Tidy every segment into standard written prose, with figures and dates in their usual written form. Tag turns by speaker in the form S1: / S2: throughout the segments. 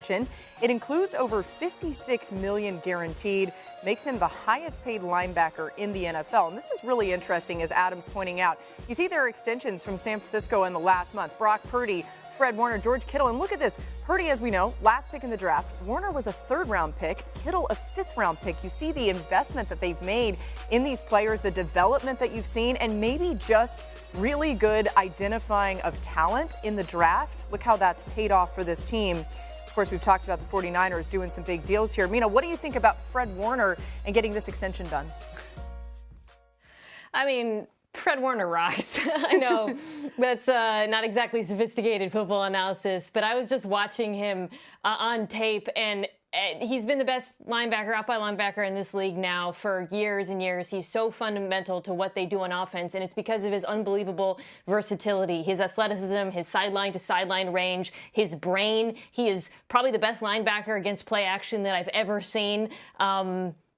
S1: extension. It includes over $56 million guaranteed, makes him the highest paid linebacker in the NFL. And this is really interesting, as Adam's pointing out. You see there are extensions from San Francisco in the last month. Brock Purdy, Fred Warner, George Kittle, and look at this. Purdy, as we know, last pick in the draft. Warner was a third-round pick. Kittle, a fifth-round pick. You see the investment that they've made in these players, the development that you've seen, and maybe just really good identifying of talent in the draft. Look how that's paid off for this team. Of course, we've talked about the 49ers doing some big deals here. Mina, what do you think about Fred Warner and getting this extension done?
S2: I mean, Fred Warner rocks. I know that's not exactly sophisticated football analysis, but I was just watching him on tape, and he's been the best linebacker, out-by linebacker in this league now for years and years. He's so fundamental to what they do on offense, and it's because of his unbelievable versatility, his athleticism, his sideline-to-sideline range, his brain. He is probably the best linebacker against play action that I've ever seen.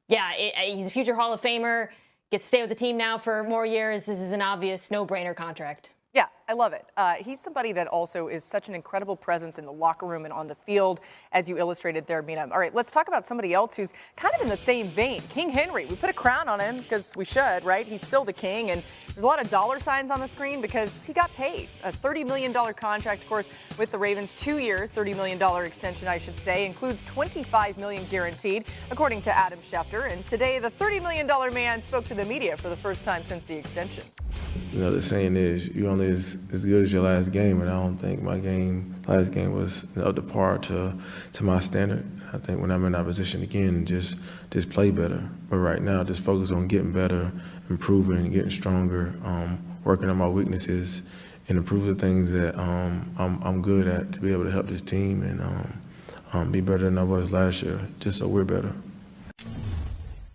S2: He's a future Hall of Famer. Gets to stay with the team now for more years. This is an obvious no-brainer contract. Yeah, I love it. He's somebody that also is such an incredible presence in the locker room and on the field, as you illustrated there, Mina. All right, let's talk about somebody else who's kind of in the same vein. King Henry. We put a crown on him because we should, right? He's still the king, and there's a lot of dollar signs on the screen because he got paid. A $30 million contract, of course, with the Ravens. 2-year, $30 million extension, I should say. Includes $25 million guaranteed, according to Adam Schefter. And today, the $30 million man spoke to the media for the first time since the extension.
S3: You know, the saying is, you're only as good as your last game, and I don't think my last game was up to par to my standard. I think when I'm in that position again, just play better. But right now, just focus on getting better, improving, getting stronger, working on my weaknesses, and improving the things that I'm good at to be able to help this team and be better than I was last year, just so we're better.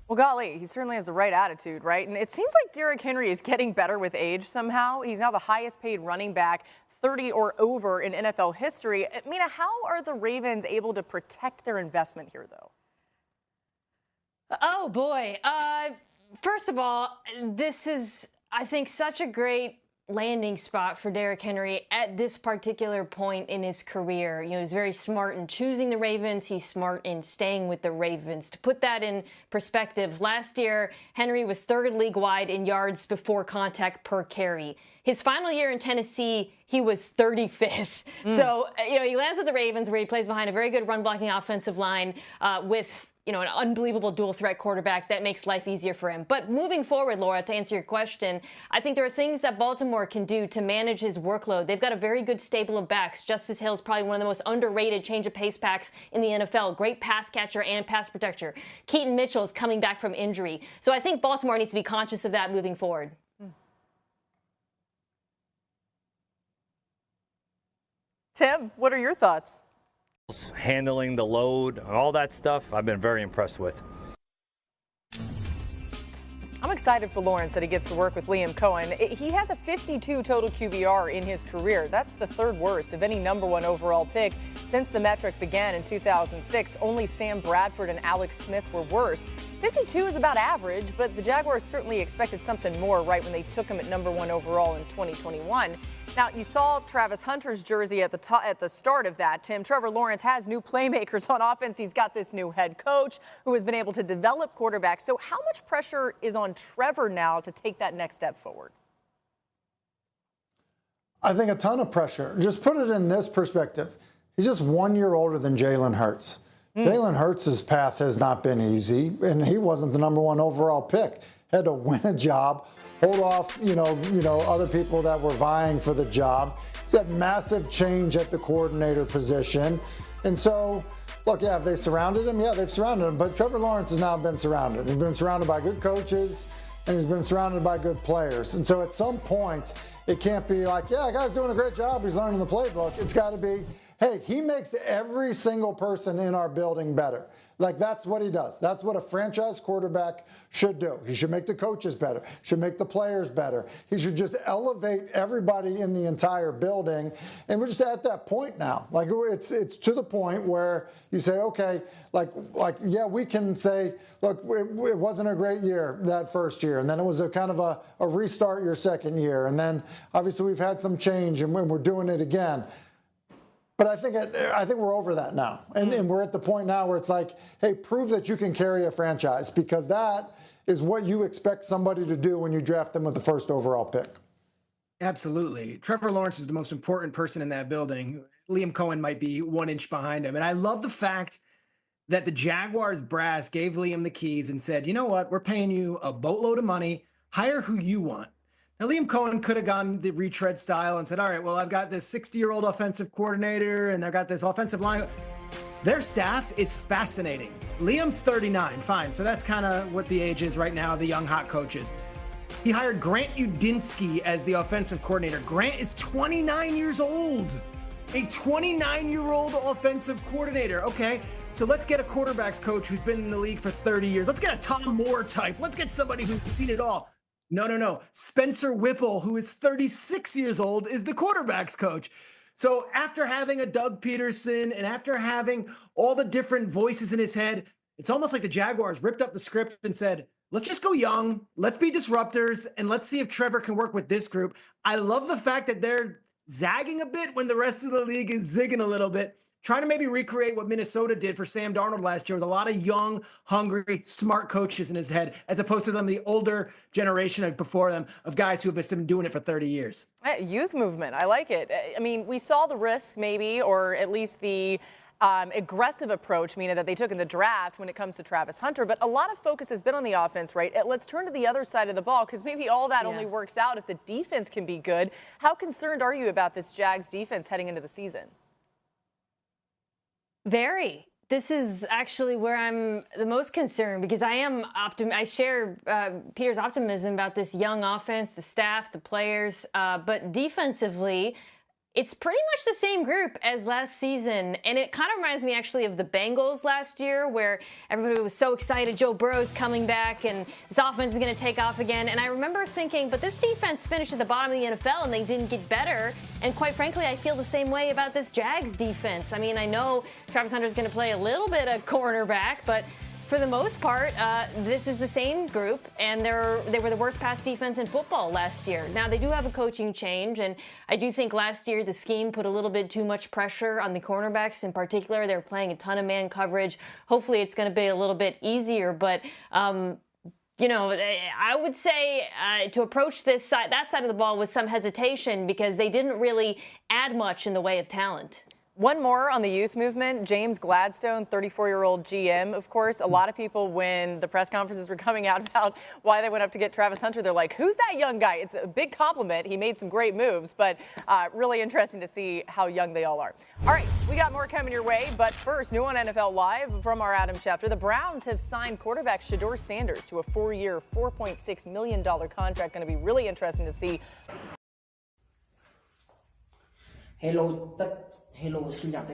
S1: Well, golly, he certainly has the right attitude, right? And it seems like Derrick Henry is getting better with age somehow. He's now the highest paid running back, 30 or over in NFL history. Mina, how are the Ravens able to protect their investment here, though?
S2: Oh, boy. First of all, this is, I think, such a great landing spot for Derrick Henry at this particular point in his career. You know, he's very smart in choosing the Ravens. He's smart in staying with the Ravens. To put that in perspective, last year, Henry was third league-wide in yards before contact per carry. His final year in Tennessee, he was 35th. So, you know, he lands with the Ravens, where he plays behind a very good run-blocking offensive line with, you know, an unbelievable dual-threat quarterback that makes life easier for him. But moving forward, Laura, to answer your question, I think there are things that Baltimore can do to manage his workload. They've got a very good stable of backs. Justice Hill is probably one of the most underrated change-of-pace backs in the NFL. Great pass catcher and pass protector. Keaton Mitchell is coming back from injury. So I think Baltimore needs to be conscious of that moving forward.
S1: Tim, what are your thoughts?
S4: Handling the load, all that stuff, I've been very impressed with.
S1: I'm excited for Lawrence that he gets to work with Liam Cohen. He has a 52 total QBR in his career. That's the third worst of any #1 overall pick since the metric began in 2006. Only Sam Bradford and Alex Smith were worse. 52 is about average, but the Jaguars certainly expected something more right when they took him at #1 overall in 2021. Now, you saw Travis Hunter's jersey at the start of that, Tim. Trevor Lawrence has new playmakers on offense. He's got this new head coach who has been able to develop quarterbacks. So how much pressure is on Trevor now to take that next step forward?
S5: I think a ton of pressure. Just put it in this perspective. He's just 1 year older than Jalen Hurts. Jalen Hurts' path has not been easy, and he wasn't the #1 overall pick. Had to win a job, hold off, you know, other people that were vying for the job. It's a massive change at the coordinator position. And so, look, yeah, have they surrounded him? Yeah, they've surrounded him. But Trevor Lawrence has now been surrounded. He's been surrounded by good coaches, and he's been surrounded by good players. And so at some point, it can't be like, yeah, the guy's doing a great job. He's learning the playbook. It's got to be, hey, he makes every single person in our building better. Like, that's what he does. That's what a franchise quarterback should do. He should make the coaches better, should make the players better. He should just elevate everybody in the entire building. And we're just at that point now. Like, it's to the point where you say, okay, like yeah, we can say, look, it wasn't a great year that first year. And then it was a kind of a restart your second year. And then obviously we've had some change and we're doing it again. But I think we're over that now. And we're at the point now where it's like, hey, prove that you can carry a franchise, because that is what you expect somebody to do when you draft them with the first overall pick.
S6: Absolutely. Trevor Lawrence is the most important person in that building. Liam Cohen might be 1 inch behind him. And I love the fact that the Jaguars brass gave Liam the keys and said, you know what, we're paying you a boatload of money. Hire who you want. Now, Liam Cohen could have gone the retread style and said, all right, well, I've got this 60-year-old offensive coordinator and I've got this offensive line. Their staff is fascinating. Liam's 39, fine. So that's kind of what the age is right now, the young hot coaches. He hired Grant Udinski as the offensive coordinator. Grant is 29 years old. A 29-year-old offensive coordinator. Okay, so let's get a quarterbacks coach who's been in the league for 30 years. Let's get a Tom Moore type. Let's get somebody who's seen it all. No. Spencer Whipple, who is 36 years old, is the quarterbacks coach. So after having a Doug Peterson and after having all the different voices in his head, it's almost like the Jaguars ripped up the script and said, let's just go young, let's be disruptors, and let's see if Trevor can work with this group. I love the fact that they're zagging a bit when the rest of the league is zigging a little bit, trying to maybe recreate what Minnesota did for Sam Darnold last year with a lot of young, hungry, smart coaches in his head, as opposed to the older generation before them of guys who have been doing it for 30 years.
S1: Youth movement, I like it. I mean, we saw the risk maybe, or at least the aggressive approach, meaning that they took in the draft when it comes to Travis Hunter, but a lot of focus has been on the offense, right? Let's turn to the other side of the ball, because maybe all that only works out if the defense can be good. How concerned are you about this Jags defense heading into the season?
S2: Very. This is actually where I'm the most concerned, because I share Peter's optimism about this young offense, the staff, the players, but defensively, it's pretty much the same group as last season, and it kind of reminds me actually of the Bengals last year, where everybody was so excited Joe Burrow's coming back and this offense is going to take off again. And I remember thinking, but this defense finished at the bottom of the NFL and they didn't get better. And quite frankly, I feel the same way about this Jags defense. I mean, I know Travis Hunter's going to play a little bit of cornerback, but for the most part, this is the same group, and they were the worst pass defense in football last year. Now, they do have a coaching change, and I do think last year the scheme put a little bit too much pressure on the cornerbacks in particular. They were playing a ton of man coverage. Hopefully it's going to be a little bit easier, but you know, I would say to approach that side of the ball with some hesitation, because they didn't really add much in the way of talent.
S1: One more on the youth movement. James Gladstone, 34-year-old GM, of course. A lot of people, when the press conferences were coming out about why they went up to get Travis Hunter, they're like, who's that young guy? It's a big compliment. He made some great moves, but really interesting to see how young they all are. All right, we got more coming your way, but first, new on NFL Live from our Adam Schefter. The Browns have signed quarterback Shedeur Sanders to a 4-year, $4.6 million contract. Going to be really interesting to see.
S7: Hello, xin chào